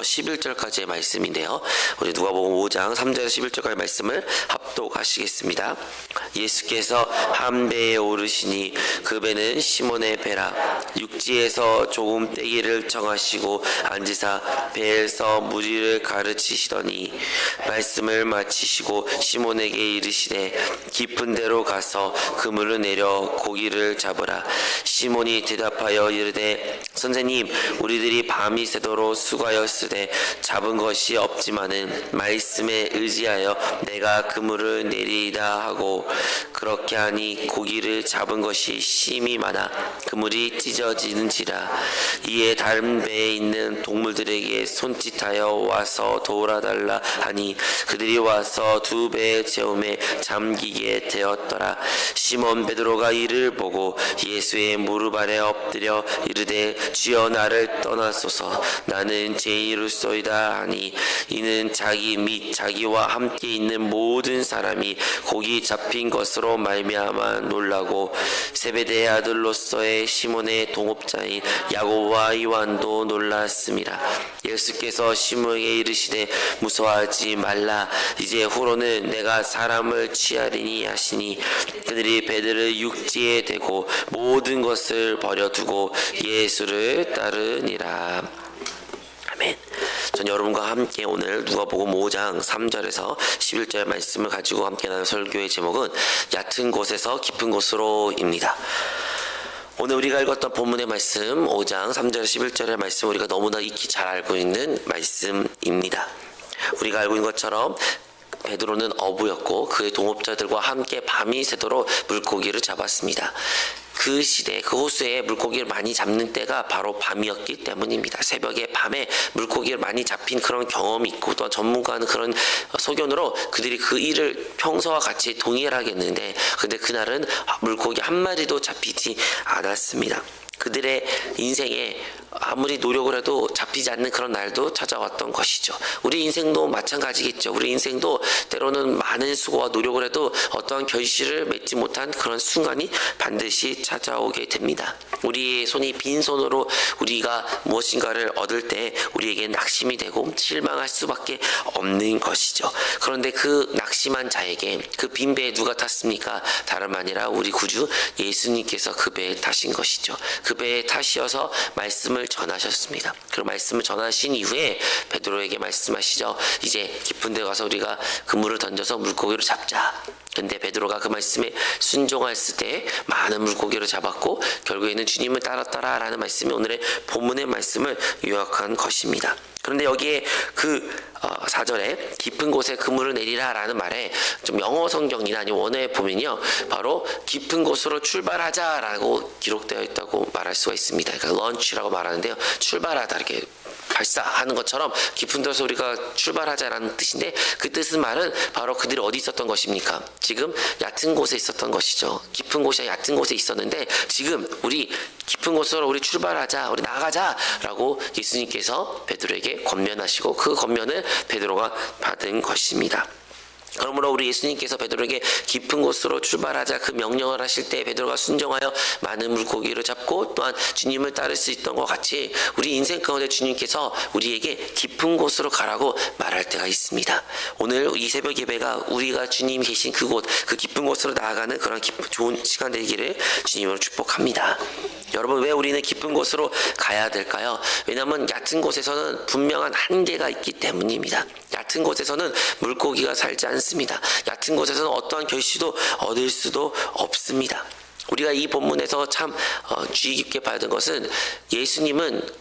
11절까지의 말씀인데요. 우리 누가복음 5장 3절에서 11절까지 말씀을 합독하시겠습니다. 예수께서 한 배에 오르시니 그 배는 시몬의 배라. 육지에서 조금 떼기를 정하시고 앉으사 배에서 무리를 가르치시더니 말씀을 마치시고 시몬에게 이르시되 깊은 데로 가서 그물을 내려 고기를 잡으라. 시몬이 대답하여 이르되 선생님, 우리들이 밤이 새도록 수고하였으되 잡은 것이 없지만은 말씀에 의지하여 내가 그물을 내리이다 하고, 그렇게 하니 고기를 잡은 것이 심히 많아 그물이 찢어지는지라. 이에 다른 배에 있는 동물들에게 손짓하여 와서 도와달라 하니 그들이 와서 두 배의 채움에 잠기게 되었더라. 시몬 베드로가 이를 보고 예수의 무릎 아래 엎드려 이르되 주여, 나를 떠나소서, 나는 죄인이로소이다 하니, 이는 자기 및 자기와 함께 있는 모든 사람이 고기 잡힌 것으로 말미암아 놀라고, 세베대의 아들로서의 시몬의 동업자인 야고보와 요한도 놀랐습니다. 예수께서 시몬에게 이르시되 무서워하지 말라. 이제 후로는 내가 사람을 취하리니 하시니, 그들이 배들을 육지에 대고 모든 것을 버려두고 예수를 따르니라. 아멘. 전 여러분과 함께 오늘 누가복음 5장 3절에서 11절 말씀을 가지고 함께 나눈 설교의 제목은 얕은 곳에서 깊은 곳으로입니다. 오늘 우리가 읽었던 본문의 말씀 5장 3절 11절의 말씀, 우리가 너무나 익히 잘 알고 있는 말씀입니다. 우리가 알고 있는 것처럼 베드로는 어부였고 그의 동업자들과 함께 밤이 새도록 물고기를 잡았습니다. 그 시대, 그 호수에 물고기를 많이 잡는 때가 바로 밤이었기 때문입니다. 새벽에 밤에 물고기를 많이 잡힌 그런 경험이 있고, 또 전문가는 그런 소견으로 그들이 그 일을 평소와 같이 동일하겠는데, 근데 그날은 물고기 한 마리도 잡히지 않았습니다. 그들의 인생에 아무리 노력을 해도 잡히지 않는 그런 날도 찾아왔던 것이죠. 우리 인생도 마찬가지겠죠. 우리 인생도 때로는 많은 수고와 노력을 해도 어떠한 결실을 맺지 못한 그런 순간이 반드시 찾아오게 됩니다. 우리의 손이 빈손으로 우리가 무엇인가를 얻을 때 우리에게 낙심이 되고 실망할 수밖에 없는 것이죠. 그런데 그 낙심한 자에게 그 빈 배에 누가 탔습니까? 다름 아니라 우리 구주 예수님께서 그 배에 타신 것이죠. 그 배에 타시어서 말씀을 전하셨습니다. 그 말씀을 전하신 이후에 베드로에게 말씀하시죠. 이제 깊은 데 가서 우리가 그물을 던져서 물고기를 잡자. 근데 베드로가 그 말씀에 순종했을 때 많은 물고기를 잡았고 결국에는 주님을 따랐더라 라는 말씀이 오늘의 본문의 말씀을 요약한 것입니다. 그런데 여기에 그 4절에 깊은 곳에 그물을 내리라 라는 말에 좀 영어 성경이나 아니면 원어에 보면요, 바로 깊은 곳으로 출발하자 라고 기록되어 있다고 말할 수가 있습니다. 그러니까 런치라고 말하는데요, 출발하다, 이렇게 발사하는 것처럼 깊은 데서 우리가 출발하자라는 뜻인데, 그 뜻은 말은 바로 그들이 어디 있었던 것입니까? 지금 얕은 곳에 있었던 것이죠. 깊은 곳이 얕은 곳에 있었는데 지금 우리 깊은 곳으로 우리 출발하자, 우리 나가자 라고 예수님께서 베드로에게 권면하시고 그 권면을 베드로가 받은 것입니다. 그러므로 우리 예수님께서 베드로에게 깊은 곳으로 출발하자 그 명령을 하실 때 베드로가 순종하여 많은 물고기를 잡고 또한 주님을 따를 수 있던 것 같이 우리 인생 가운데 주님께서 우리에게 깊은 곳으로 가라고 말할 때가 있습니다. 오늘 이 새벽 예배가 우리가 주님 계신 그곳, 그 깊은 곳으로 나아가는 그런 좋은 시간 되기를 주님으로 축복합니다. 여러분, 왜 우리는 깊은 곳으로 가야 될까요? 왜냐하면 얕은 곳에서는 분명한 한계가 있기 때문입니다. 얕은 곳에서는 물고기가 살지 않습니다. 얕은 곳에서는 어떠한 결실도 얻을 수도 없습니다. 우리가 이 본문에서 참 주의 깊게 봐야 되는 것은, 예수님은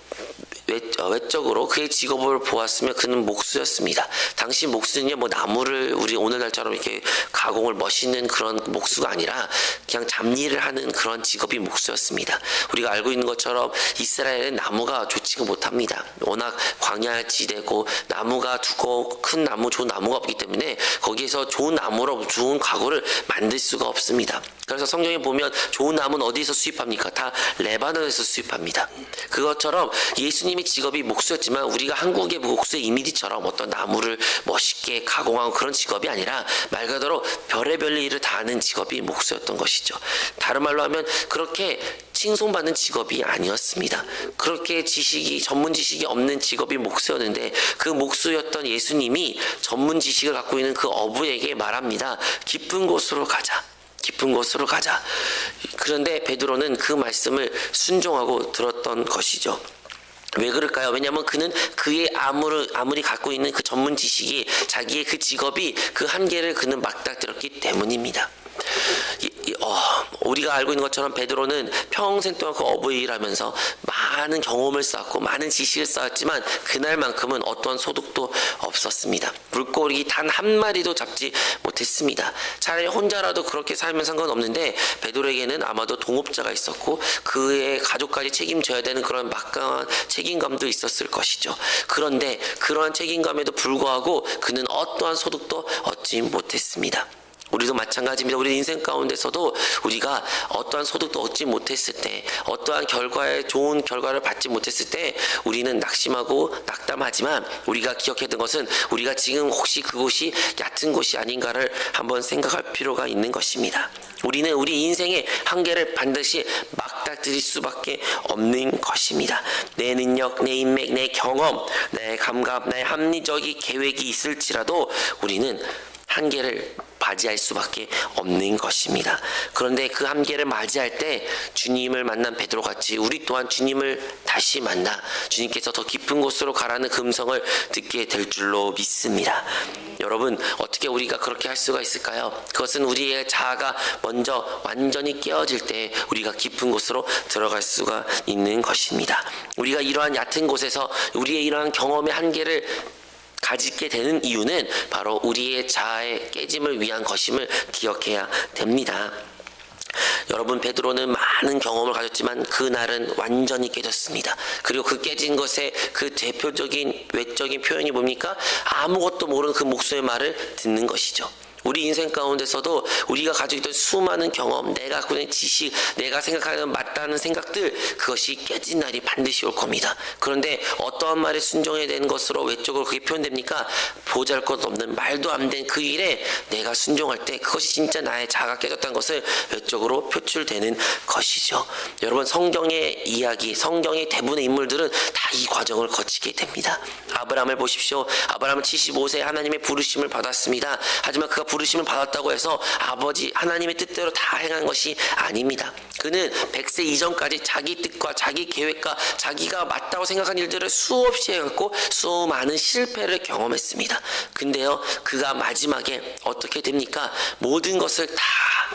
외적으로 그의 직업을 보았으면 그는 목수였습니다. 당시 목수는요, 뭐 나무를 우리 오늘날처럼 이렇게 가공을 멋있는 그런 목수가 아니라 그냥 잡일을 하는 그런 직업이 목수였습니다. 우리가 알고 있는 것처럼 이스라엘은 나무가 좋지가 못합니다. 워낙 광야지대고 나무가 두껍고 큰 나무, 좋은 나무가 없기 때문에 거기에서 좋은 나무로 좋은 가구를 만들 수가 없습니다. 그래서 성경에 보면 좋은 나무는 어디서 수입합니까? 다 레바논에서 수입합니다. 그것처럼 예수님의 예수님의 직업이 목수였지만 우리가 한국의 목수의 이미지처럼 어떤 나무를 멋있게 가공하는 그런 직업이 아니라 말 그대로 별의별 일을 다 하는 직업이 목수였던 것이죠. 다른 말로 하면 그렇게 칭송받는 직업이 아니었습니다. 그렇게 전문 지식이 없는 직업이 목수였는데 그 목수였던 예수님이 전문 지식을 갖고 있는 그 어부에게 말합니다. 깊은 곳으로 가자. 깊은 곳으로 가자. 그런데 베드로는 그 말씀을 순종하고 들었던 것이죠. 왜 그럴까요? 왜냐하면 그는 그의 아무리 갖고 있는 그 전문 지식이 자기의 그 직업이 그 한계를 그는 맞닥뜨렸기 때문입니다. 우리가 알고 있는 것처럼 베드로는 평생 동안 그 어부의 일하면서 많은 경험을 쌓았고 많은 지식을 쌓았지만 그날만큼은 어떠한 소득도 없었습니다. 물고기 단 한 마리도 잡지 못했습니다. 차라리 혼자라도 그렇게 살면 상관없는데 베드로에게는 아마도 동업자가 있었고 그의 가족까지 책임져야 되는 그런 막강한 책임감도 있었을 것이죠. 그런데 그러한 책임감에도 불구하고 그는 어떠한 소득도 얻지 못했습니다. 우리도 마찬가지입니다. 우리 인생 가운데서도 우리가 어떠한 소득도 얻지 못했을 때, 어떠한 좋은 결과를 받지 못했을 때 우리는 낙심하고 낙담하지만 우리가 기억해야 되는 것은 우리가 지금 혹시 그곳이 얕은 곳이 아닌가를 한번 생각할 필요가 있는 것입니다. 우리는 우리 인생의 한계를 반드시 맞닥뜨릴 수밖에 없는 것입니다. 내 능력, 내 인맥, 내 경험, 내 감각, 내 합리적인 계획이 있을지라도 우리는 한계를 맞이할 수밖에 없는 것입니다. 그런데 그 한계를 맞이할 때 주님을 만난 베드로같이 우리 또한 주님을 다시 만나 주님께서 더 깊은 곳으로 가라는 그 음성을 듣게 될 줄로 믿습니다. 여러분, 어떻게 우리가 그렇게 할 수가 있을까요? 그것은 우리의 자아가 먼저 완전히 깨어질 때 우리가 깊은 곳으로 들어갈 수가 있는 것입니다. 우리가 이러한 얕은 곳에서 우리의 이러한 경험의 한계를 가지게 되는 이유는 바로 우리의 자아의 깨짐을 위한 것임을 기억해야 됩니다. 여러분, 베드로는 많은 경험을 가졌지만 그날은 완전히 깨졌습니다. 그리고 그 깨진 것의 그 대표적인 외적인 표현이 뭡니까? 아무것도 모르는 그 목소리의 말을 듣는 것이죠. 우리 인생 가운데서도 우리가 가지고 있던 수많은 경험, 내가 갖고 있는 지식, 내가 생각하는 맞다는 생각들, 그것이 깨진 날이 반드시 올 겁니다. 그런데 어떠한 말에 순종해야 되는 것으로 외적으로 그게 표현됩니까? 보잘것없는 말도 안 된 그 일에 내가 순종할 때 그것이 진짜 나의 자아가 깨졌다는 것을 외적으로 표출되는 것이죠. 여러분, 성경의 이야기, 성경의 대부분의 인물들은 다 이 과정을 거치게 됩니다. 아브라함을 보십시오. 아브라함은 75세에 하나님의 부르심을 받았습니다. 하지만 그가 부르심을 받았다고 해서 아버지 하나님의 뜻대로 다 행한 것이 아닙니다. 그는 100세 이전까지 자기 뜻과 자기 계획과 자기가 맞다고 생각한 일들을 수없이 해갖고 수많은 실패를 경험했습니다. 근데요, 그가 마지막에 어떻게 됩니까? 모든 것을 다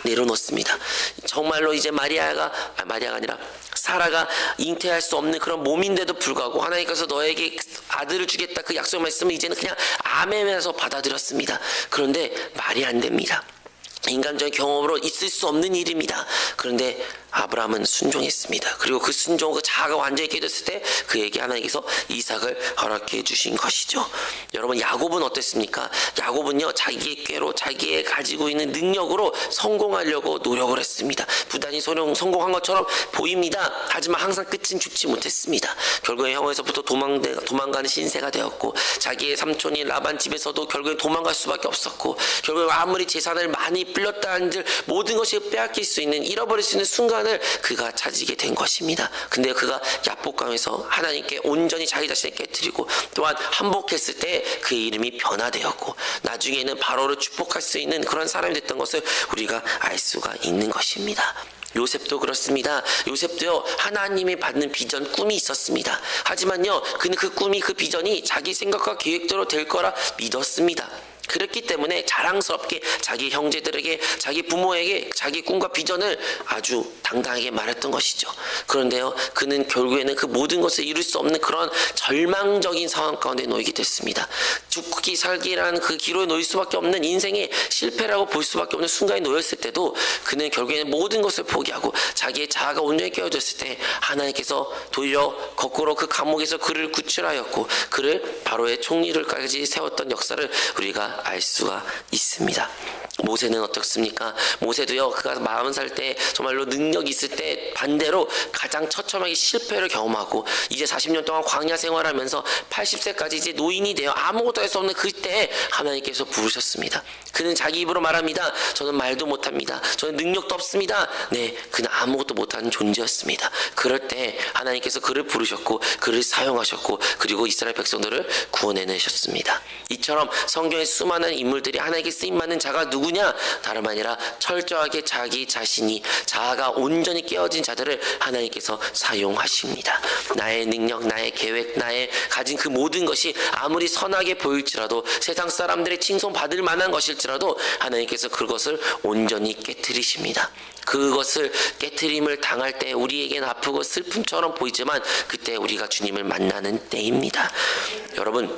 내려놓습니다. 정말로 이제 마리아가 아니라 사라가 잉태할 수 없는 그런 몸인데도 불구하고 하나님께서 너에게 아들을 주겠다 그 약속 말씀을 이제는 그냥 아멘에서 받아들였습니다. 그런데 말이 안 됩니다. 인간적인 경험으로 있을 수 없는 일입니다. 그런데 아브라함은 순종했습니다. 그리고 그 순종, 그 자아가 완전히 깨졌을 때 그에게 하나님께서 이삭을 허락해 주신 것이죠. 여러분, 야곱은 어땠습니까? 야곱은요, 자기의 꾀로 자기의 가지고 있는 능력으로 성공하려고 노력을 했습니다. 부단히 성공한 것처럼 보입니다. 하지만 항상 끝은 죽지 못했습니다. 결국에 형에서부터 도망가는 신세가 되었고, 자기의 삼촌인 라반 집에서도 결국에 도망갈 수밖에 없었고, 결국에 아무리 재산을 많이 빌렸다 한들 모든 것이 빼앗길 수 있는, 잃어버릴 수 있는 순간을 그가 찾게 된 것입니다. 근데 그가 야복강에서 하나님께 온전히 자기 자신을 깨뜨리고 또한 한복했을 때 그의 이름이 변화되었고 나중에는 바로를 축복할 수 있는 그런 사람이 됐던 것을 우리가 알 수가 있는 것입니다. 요셉도 그렇습니다. 요셉도요, 하나님이 받는 비전, 꿈이 있었습니다. 하지만요, 그는 그 꿈이, 그 비전이 자기 생각과 계획대로 될 거라 믿었습니다. 그렇기 때문에 자랑스럽게 자기 형제들에게, 자기 부모에게 자기 꿈과 비전을 아주 당당하게 말했던 것이죠. 그런데요, 그는 결국에는 그 모든 것을 이룰 수 없는 그런 절망적인 상황 가운데 놓이게 됐습니다. 죽기 살기라는 그 기로에 놓일 수밖에 없는 인생의 실패라고 볼 수밖에 없는 순간에 놓였을 때도 그는 결국에는 모든 것을 포기하고 자기의 자아가 온전히 깨어졌을 때 하나님께서 도리어 거꾸로 그 감옥에서 그를 구출하였고 그를 바로의 총리를까지 세웠던 역사를 우리가 알 수가 있습니다. 모세는 어떻습니까? 모세도요, 그가 40살 때 정말로 능력이 있을 때 반대로 가장 처참하게 실패를 경험하고 이제 40년 동안 광야 생활하면서 80세까지 이제 노인이 되어 아무것도 할 수 없는 그때 하나님께서 부르셨습니다. 그는 자기 입으로 말합니다. 저는 말도 못합니다. 저는 능력도 없습니다. 네, 그는 아무것도 못하는 존재였습니다. 그럴 때 하나님께서 그를 부르셨고 그를 사용하셨고 그리고 이스라엘 백성들을 구원해내셨습니다. 이처럼 성경의 수많은 인물들이 하나님께 쓰임받는 자가 누구냐? 다름 아니라 철저하게 자기 자신이 자아가 온전히 깨어진 자들을 하나님께서 사용하십니다. 나의 능력, 나의 계획, 나의 가진 그 모든 것이 아무리 선하게 보일지라도 세상 사람들의 칭송받을 만한 것일지라도 하나님께서 그것을 온전히 깨트리십니다. 그것을 깨트림을 당할 때 우리에겐 아프고 슬픔처럼 보이지만 그때 우리가 주님을 만나는 때입니다. 여러분,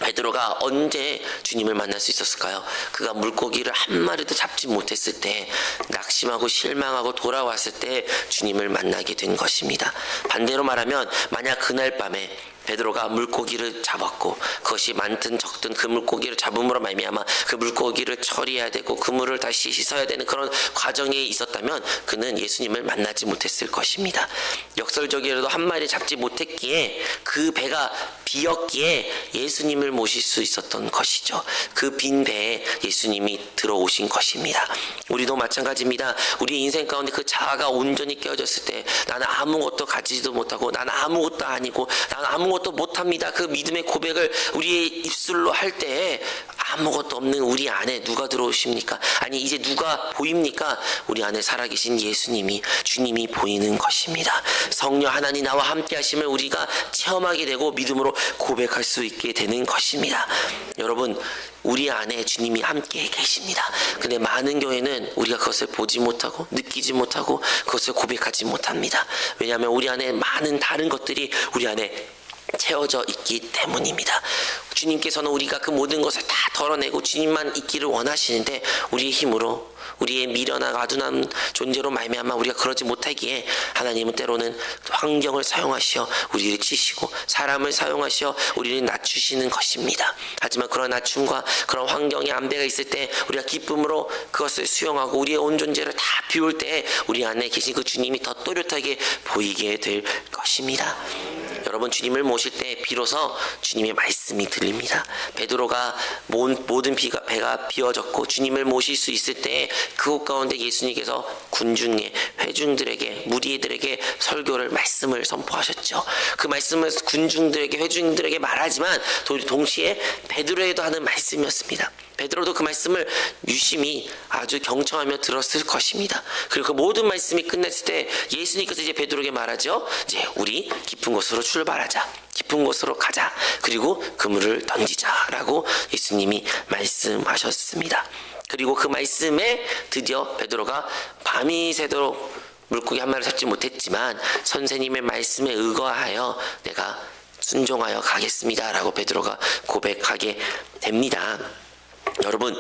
베드로가 언제 주님을 만날 수 있었을까요? 그가 물고기를 한 마리도 잡지 못했을 때, 낙심하고 실망하고 돌아왔을 때 주님을 만나게 된 것입니다. 반대로 말하면 만약 그날 밤에 베드로가 물고기를 잡았고 그것이 많든 적든 그 물고기를 잡음으로 말미암아 그 물고기를 처리해야 되고 그물을 다시 씻어야 되는 그런 과정에 있었다면 그는 예수님을 만나지 못했을 것입니다. 역설적이라도 한 마리 잡지 못했기에 그 배가 비었기에 예수님을 모실 수 있었던 것이죠. 그 빈 배에 예수님이 들어오신 것입니다. 우리도 마찬가지입니다. 우리 인생 가운데 그 자아가 온전히 깨어졌을 때 나는 아무것도 가지지도 못하고 나는 아무것도 아니고 나는 아무것도 못합니다. 그 믿음의 고백을 우리의 입술로 할 때 아무것도 없는 우리 안에 누가 들어오십니까? 아니 이제 누가 보입니까? 우리 안에 살아계신 예수님이, 주님이 보이는 것입니다. 성령 하나님 나와 함께 하심을 우리가 체험하게 되고 믿음으로 고백할 수 있게 되는 것입니다. 여러분, 우리 안에 주님이 함께 계십니다. 근데 많은 교회는 우리가 그것을 보지 못하고 느끼지 못하고 그것을 고백하지 못합니다. 왜냐하면 우리 안에 많은 다른 것들이 우리 안에 채워져 있기 때문입니다. 주님께서는 우리가 그 모든 것을 다 덜어내고 주님만 있기를 원하시는데 우리의 힘으로 우리의 미련한 아둔한 존재로 말미암아 우리가 그러지 못하기에 하나님은 때로는 환경을 사용하시어 우리를 치시고 사람을 사용하시어 우리를 낮추시는 것입니다. 하지만 그런 낮춤과 그런 환경의 안배가 있을 때 우리가 기쁨으로 그것을 수용하고 우리의 온 존재를 다 비울 때 우리 안에 계신 그 주님이 더 또렷하게 보이게 될 것입니다. 여러분, 주님을 모실 때 비로소 주님의 말씀이 들립니다. 베드로가 모든 배가 비워졌고 주님을 모실 수 있을 때 그곳 가운데 예수님께서 군중에 회중들에게 무리들에게 설교를 말씀을 선포하셨죠. 그 말씀을 군중들에게 회중들에게 말하지만 동시에 베드로에게도 하는 말씀이었습니다. 베드로도 그 말씀을 유심히 아주 경청하며 들었을 것입니다. 그리고 그 모든 말씀이 끝났을 때 예수님께서 이제 베드로에게 말하죠. 이제 우리 깊은 곳으로 출발하자. 깊은 곳으로 가자. 그리고 그물을 던지자라고 예수님이 말씀하셨습니다. 그리고 그 말씀에 드디어 베드로가 밤이 새도록 물고기 한 마리 잡지 못했지만 선생님의 말씀에 의거하여 내가 순종하여 가겠습니다 라고 베드로가 고백하게 됩니다. 여러분,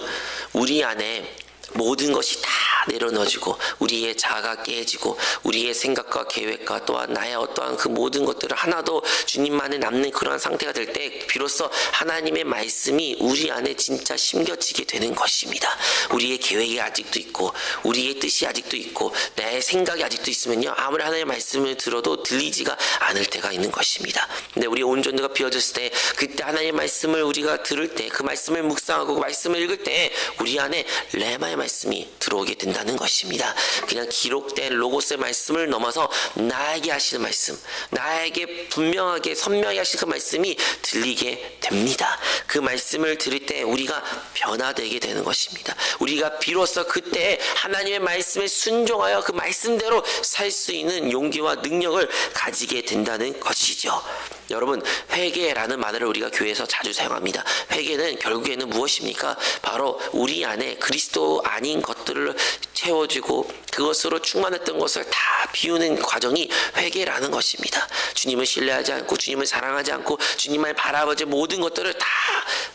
우리 안에 모든 것이 다 내려놓아지고 우리의 자아가 깨지고 우리의 생각과 계획과 또한 나의 어떠한 그 모든 것들을 하나도 주님만에 남는 그러한 상태가 될 때 비로소 하나님의 말씀이 우리 안에 진짜 심겨지게 되는 것입니다. 우리의 계획이 아직도 있고 우리의 뜻이 아직도 있고 내 생각이 아직도 있으면요 아무리 하나님의 말씀을 들어도 들리지가 않을 때가 있는 것입니다. 근데 우리의 온전도가 비워졌을 때 그때 하나님의 말씀을 우리가 들을 때 그 말씀을 묵상하고 그 말씀을 읽을 때 우리 안에 레마의 말씀이 들어오게 된다는 것입니다. 그냥 기록된 로고스의 말씀을 넘어서 나에게 하시는 말씀, 나에게 분명하게 선명하게 하시는 그 말씀이 들리게 됩니다. 그 말씀을 들을 때 우리가 변화되게 되는 것입니다. 우리가 비로소 그때 하나님의 말씀에 순종하여 그 말씀대로 살 수 있는 용기와 능력을 가지게 된다는 것이죠. 여러분, 회개라는 말을 우리가 교회에서 자주 사용합니다. 회개는 결국에는 무엇입니까? 바로 우리 안에 그리스도 아닌 것들을 채워주고 그것으로 충만했던 것을 다 비우는 과정이 회개라는 것입니다. 주님을 신뢰하지 않고 주님을 사랑하지 않고 주님만 바라보지 모든 것들을 다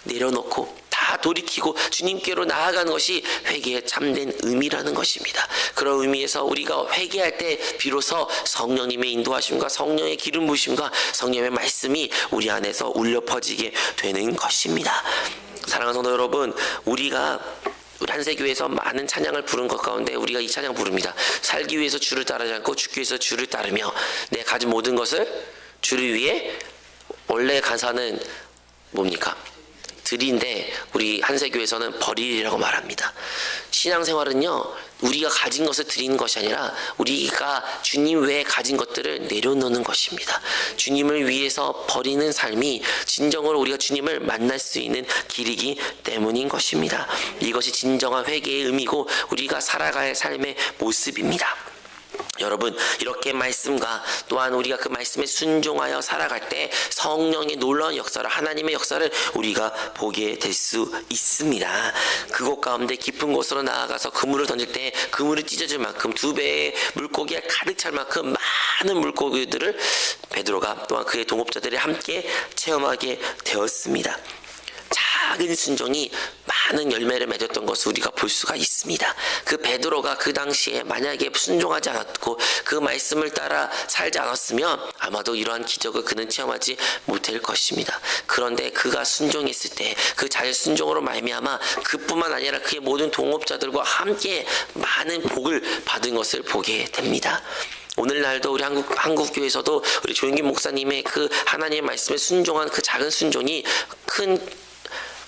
내려놓고 다 돌이키고 주님께로 나아가는 것이 회개의 참된 의미라는 것입니다. 그런 의미에서 우리가 회개할 때 비로소 성령님의 인도하심과 성령의 기름 부으심과 성령의 말씀이 우리 안에서 울려 퍼지게 되는 것입니다. 사랑하는 성도 여러분, 우리가 우리 한세교회에서 많은 찬양을 부른 것 가운데 우리가 이 찬양 부릅니다. 살기 위해서 주를 따르지 않고 죽기 위해서 주를 따르며 내 가진 모든 것을 주를 위해. 원래 가사는 뭡니까? 드리인데 우리 한세교회에서는 버리리라고 말합니다. 신앙생활은요, 우리가 가진 것을 드리는 것이 아니라 우리가 주님 외에 가진 것들을 내려놓는 것입니다. 주님을 위해서 버리는 삶이 진정으로 우리가 주님을 만날 수 있는 길이기 때문인 것입니다. 이것이 진정한 회개의 의미고 우리가 살아갈 삶의 모습입니다. 여러분, 이렇게 말씀과 또한 우리가 그 말씀에 순종하여 살아갈 때 성령의 놀라운 역사를, 하나님의 역사를 우리가 보게 될 수 있습니다. 그곳 가운데 깊은 곳으로 나아가서 그물을 던질 때 그물이 찢어질 만큼 2배의 물고기가 가득 찰 만큼 많은 물고기들을 베드로가 또한 그의 동업자들이 함께 체험하게 되었습니다. 작은 순종이 많은 열매를 맺었던 것을 우리가 볼 수가 있습니다. 그 베드로가 그 당시에 만약에 순종하지 않았고 그 말씀을 따라 살지 않았으면 아마도 이러한 기적을 그는 체험하지 못할 것입니다. 그런데 그가 순종했을 때 그 자유 순종으로 말미암아 그뿐만 아니라 그의 모든 동업자들과 함께 많은 복을 받은 것을 보게 됩니다. 오늘날도 우리 한국교회에서도 우리 조영균 목사님의 그 하나님의 말씀에 순종한 그 작은 순종이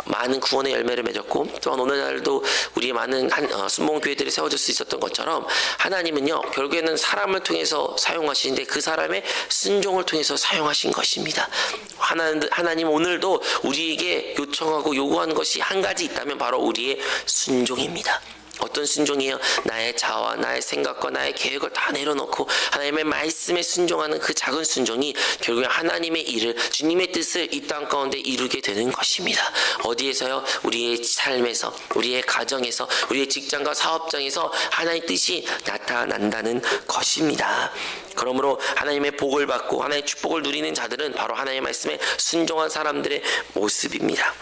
많은 구원의 열매를 맺었고, 또한 오늘날도 우리 많은 순복음교회들이 세워질 수 있었던 것처럼 하나님은요, 결국에는 사람을 통해서 사용하시는데 그 사람의 순종을 통해서 사용하신 것입니다. 하나님 오늘도 우리에게 요청하고 요구하는 것이 한 가지 있다면 바로 우리의 순종입니다. 어떤 순종이에요? 나의 자아와 나의 생각과 나의 계획을 다 내려놓고 하나님의 말씀에 순종하는 그 작은 순종이 결국에 하나님의 일을, 주님의 뜻을 이 땅 가운데 이루게 되는 것입니다. 어디에서요? 우리의 삶에서, 우리의 가정에서, 우리의 직장과 사업장에서 하나님의 뜻이 나타난다는 것입니다. 그러므로 하나님의 복을 받고 하나님의 축복을 누리는 자들은 바로 하나님의 말씀에 순종한 사람들의 모습입니다.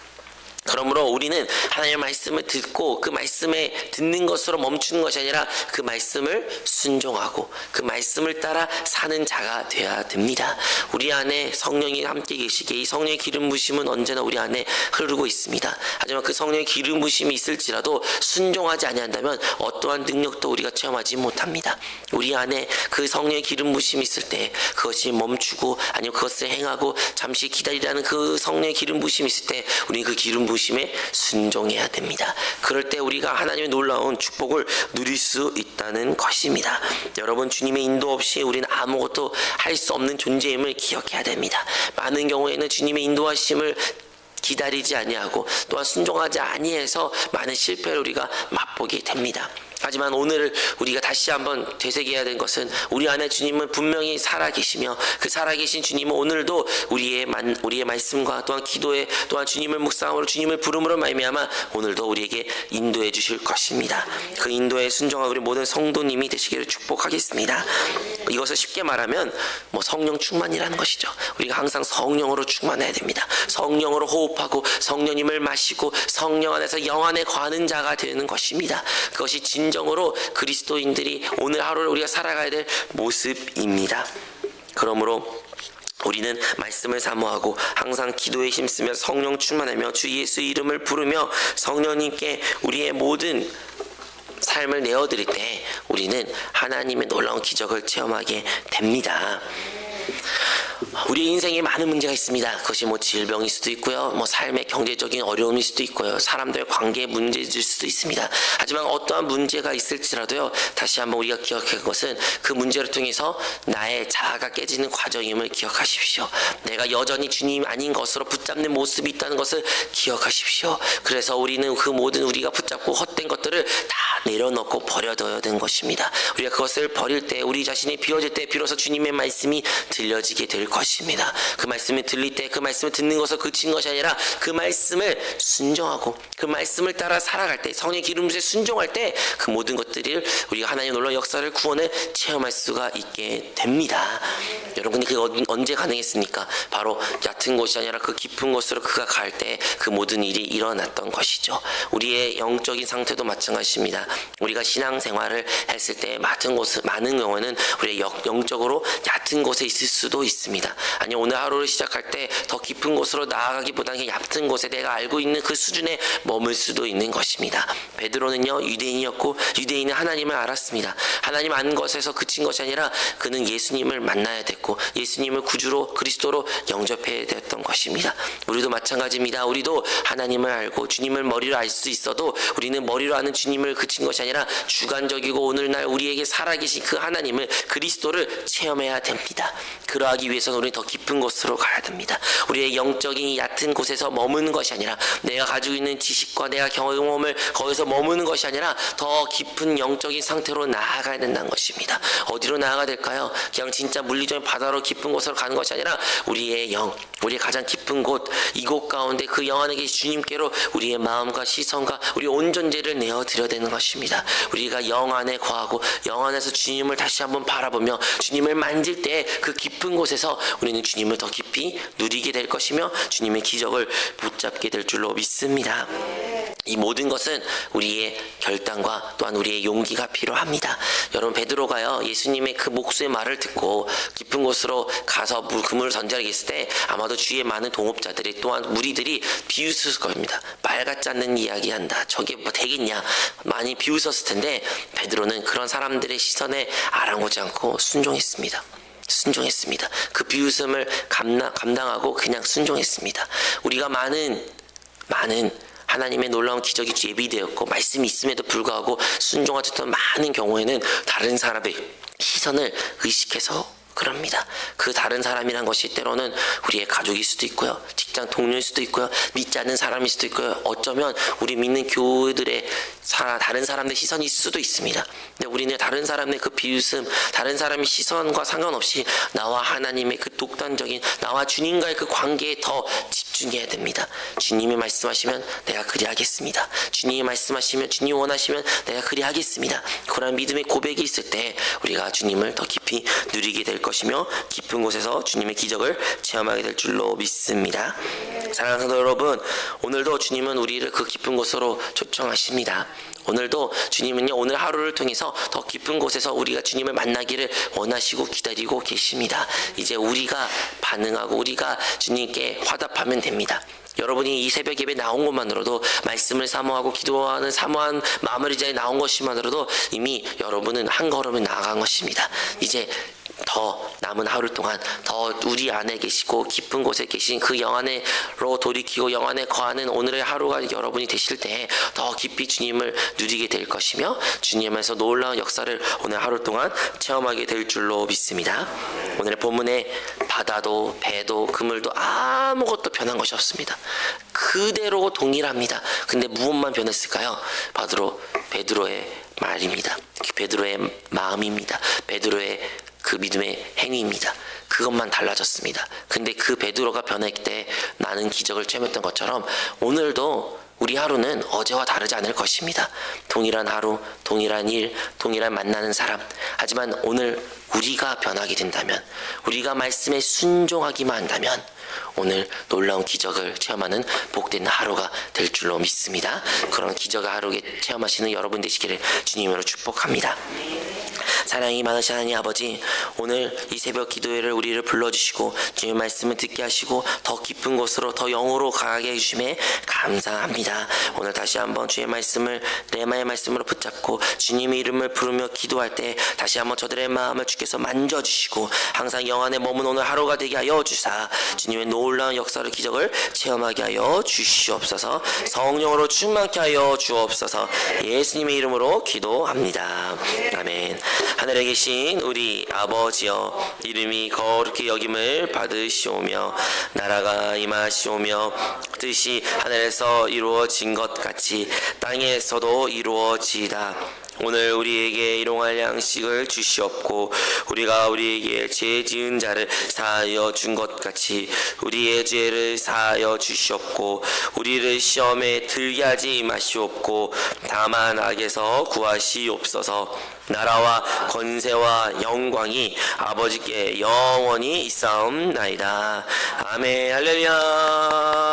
그러므로 우리는 하나님의 말씀을 듣고 그 말씀에 듣는 것으로 멈추는 것이 아니라 그 말씀을 순종하고 그 말씀을 따라 사는 자가 되어야 됩니다. 우리 안에 성령이 함께 계시기에 이 성령의 기름 부심은 언제나 우리 안에 흐르고 있습니다. 하지만 그 성령의 기름 부심이 있을지라도 순종하지 아니한다면 어떠한 능력도 우리가 체험하지 못합니다. 우리 안에 그 성령의 기름 부심이 있을 때 그것이 멈추고 아니면 그것을 행하고 잠시 기다리라는 그 성령의 기름 부심이 있을 때 우리는 그 기름 부심에 순종해야 됩니다. 그럴 때 우리가 하나님의 놀라운 축복을 누릴 수 있다는 것입니다. 여러분, 주님의 인도 없이 우리는 아무것도 할 수 없는 존재임을 기억해야 됩니다. 많은 경우에는 주님의 인도하심을 기다리지 아니하고 또한 순종하지 아니해서 많은 실패를 우리가 맛보게 됩니다. 하지만 오늘 우리가 다시 한번 되새겨야 되는 것은 우리 안에 주님은 분명히 살아계시며 그 살아계신 주님은 오늘도 우리의 말씀과 또한 기도에 또한 주님을 묵상함으로 주님을 부름으로 말미암아 오늘도 우리에게 인도해 주실 것입니다. 그 인도에 순종한 우리 모든 성도님이 되시기를 축복하겠습니다. 이것을 쉽게 말하면 성령 충만이라는 것이죠. 우리가 항상 성령으로 충만해야 됩니다. 성령으로 호흡하고 성령님을 마시고 성령 안에서 영 안에 거하는 자가 되는 것입니다. 그것이 진정으로 그리스도인들이 오늘 하루를 우리가 살아가야 될 모습입니다. 그러므로 우리는 말씀을 사모하고 항상 기도에 힘쓰며 성령 충만하며 주 예수 이름을 부르며 성령님께 우리의 모든 삶을 내어드릴 때 우리는 하나님의 놀라운 기적을 체험하게 됩니다. 우리 인생에 많은 문제가 있습니다. 그것이 질병일 수도 있고요, 삶의 경제적인 어려움일 수도 있고요, 사람들의 관계의 문제일 수도 있습니다. 하지만 어떠한 문제가 있을지라도요, 다시 한번 우리가 기억할 것은 그 문제를 통해서 나의 자아가 깨지는 과정임을 기억하십시오. 내가 여전히 주님 아닌 것으로 붙잡는 모습이 있다는 것을 기억하십시오. 그래서 우리는 그 모든 우리가 붙잡고 헛된 것들을 다 내려놓고 버려둬야 되는 것입니다. 우리가 그것을 버릴 때, 우리 자신이 비워질 때 비로소 주님의 말씀이 들려지게 될 것입니다. 그 말씀을 들릴 때 그 말씀을 듣는 것을 그친 것이 아니라 그 말씀을 순종하고 그 말씀을 따라 살아갈 때, 성령의 기름부에 순종할 때 그 모든 것들을 우리가 하나님의 놀라운 역사를, 구원을 체험할 수가 있게 됩니다. 여러분이 그게 언제 가능했습니까? 바로 얕은 곳이 아니라 그 깊은 곳으로 그가 갈 때 그 모든 일이 일어났던 것이죠. 우리의 영적인 상태도 마찬가지입니다. 우리가 신앙생활을 했을 때 많은 경우는 우리가 영적으로 얕은 곳에 있을 수도 있습니다. 됩니다. 아니, 오늘 하루를 시작할 때 더 깊은 곳으로 나아가기보다는 얕은 곳에 내가 알고 있는 그 수준에 머물 수도 있는 것입니다. 베드로는요, 유대인이었고 유대인은 하나님을 알았습니다. 하나님 아는 것에서 그친 것이 아니라 그는 예수님을 만나야 됐고 예수님을 구주로 그리스도로 영접해야 됐던 것입니다. 우리도 마찬가지입니다. 우리도 하나님을 알고 주님을 머리로 알 수 있어도 우리는 머리로 아는 주님을 그친 것이 아니라 주관적이고 오늘날 우리에게 살아계신 그 하나님을 그리스도를 체험해야 됩니다. 그러하기 위해서는 우리는 더 깊은 곳으로 가야 됩니다. 우리의 영적인 얕은 곳에서 머무는 것이 아니라 내가 가지고 있는 지식과 내가 경험을 거기서 머무는 것이 아니라 더 깊은 영적인 상태로 나아가야 된다는 것입니다. 어디로 나아가야 될까요? 그냥 진짜 물리적인 바다로 깊은 곳으로 가는 것이 아니라 우리의 영, 우리의 가장 깊은 곳, 이곳 가운데 그 영 안에 계신 주님께로 우리의 마음과 시선과 우리의 온 존재를 내어드려야 되는 것입니다. 우리가 영 안에 거하고 영 안에서 주님을 다시 한번 바라보며 주님을 만질 때 그 깊은 곳에서 우리는 주님을 더 깊이 누리게 될 것이며 주님의 기적을 붙잡게 될 줄로 믿습니다. 이 모든 것은 우리의 결단과 또한 우리의 용기가 필요합니다. 여러분, 베드로가요, 예수님의 그 목수의 말을 듣고 깊은 곳으로 가서 그물을 던지라고 했을 때 아마도 주위에 많은 동업자들이 또한 무리들이 비웃을 겁니다. 말 같지 않는 이야기한다, 저게 뭐 되겠냐, 많이 비웃었을 텐데 베드로는 그런 사람들의 시선에 아랑오지 않고 순종했습니다. 그 비웃음을 감당하고 그냥 순종했습니다. 우리가 많은 하나님의 놀라운 기적이 예비되었고 말씀이 있음에도 불구하고 순종하셨던 많은 경우에는 다른 사람의 시선을 의식해서 그럽니다. 그 다른 사람이란 것이 때로는 우리의 가족일 수도 있고요, 직장 동료일 수도 있고요, 믿지 않는 사람일 수도 있고요, 어쩌면 우리 믿는 교우들의 다른 사람들의 시선일 수도 있습니다. 근데 우리는 다른 사람의 그 비웃음, 다른 사람의 시선과 상관없이 나와 하나님의 그 독단적인 나와 주님과의 그 관계에 더 집중해야 됩니다. 주님이 말씀하시면 내가 그리하겠습니다. 주님이 말씀하시면, 주님이 원하시면 내가 그리하겠습니다. 그런 믿음의 고백이 있을 때 우리가 주님을 더 깊이 누리게 될 것이며 깊은 곳에서 주님의 기적을 체험하게 될 줄로 믿습니다. 사랑하는 성도 여러분, 오늘도 주님은 우리를 그 깊은 곳으로 초청하십니다. 오늘도 주님은요, 오늘 하루를 통해서 더 깊은 곳에서 우리가 주님을 만나기를 원하시고 기다리고 계십니다. 이제 우리가 반응하고 우리가 주님께 화답하면 됩니다. 여러분이 이 새벽 예배 나온 것만으로도, 말씀을 사모하고 기도하는 사모한 마음을 이 자리에 나온 것만으로도 이미 여러분은 한 걸음을 나아간 것입니다. 이제 더 남은 하루 동안 더 우리 안에 계시고 깊은 곳에 계신 그 영 안으로 돌이키고 영 안에 거하는 오늘의 하루가 여러분이 되실 때 더 깊이 주님을 누리게 될 것이며 주님에서 놀라운 역사를 오늘 하루 동안 체험하게 될 줄로 믿습니다. 오늘의 본문에 바다도 배도 그물도 아무것도 변한 것이 없습니다. 그대로 동일합니다. 근데 무엇만 변했을까요? 바로 베드로의 말입니다. 베드로의 마음입니다. 베드로의 그 믿음의 행위입니다. 그것만 달라졌습니다. 근데 그 베드로가 변했을 때 나는 기적을 체험했던 것처럼 오늘도 우리 하루는 어제와 다르지 않을 것입니다. 동일한 하루, 동일한 일, 동일한 만나는 사람. 하지만 오늘 우리가 변하게 된다면, 우리가 말씀에 순종하기만 한다면 오늘 놀라운 기적을 체험하는 복된 하루가 될 줄로 믿습니다. 그런 기적의 하루에 체험하시는 여러분 되시기를 주님으로 축복합니다. 사랑이 많으신 하나님 아버지, 오늘 이 새벽 기도회를 우리를 불러주시고 주님의 말씀을 듣게 하시고 더 깊은 곳으로 더 영으로 가게 해주심에 감사합니다. 오늘 다시 한번 주의 말씀을 레마의 말씀으로 붙잡고 주님의 이름을 부르며 기도할 때 다시 한번 저들의 마음을 주께서 만져주시고 항상 영 안에 머문 오늘 하루가 되게 하여 주사 주님의 놀라운 역사를 기적을 체험하게 하여 주시옵소서. 성령으로 충만케 하여 주옵소서. 예수님의 이름으로 기도합니다. 아멘. 하늘에 계신 우리 아버지여, 이름이 거룩히 여김을 받으시오며 나라가 임하시오며 뜻이 하늘에서 이루어진 것 같이 땅에서도 이루어지이다. 오늘 우리에게 일용할 양식을 주시옵고 우리가 우리에게 죄 지은 자를 사하여 준 것 같이 우리의 죄를 사하여 주시옵고 우리를 시험에 들게 하지 마시옵고 다만 악에서 구하시옵소서. 나라와 권세와 영광이 아버지께 영원히 있사옵나이다. 아멘. 할렐루야.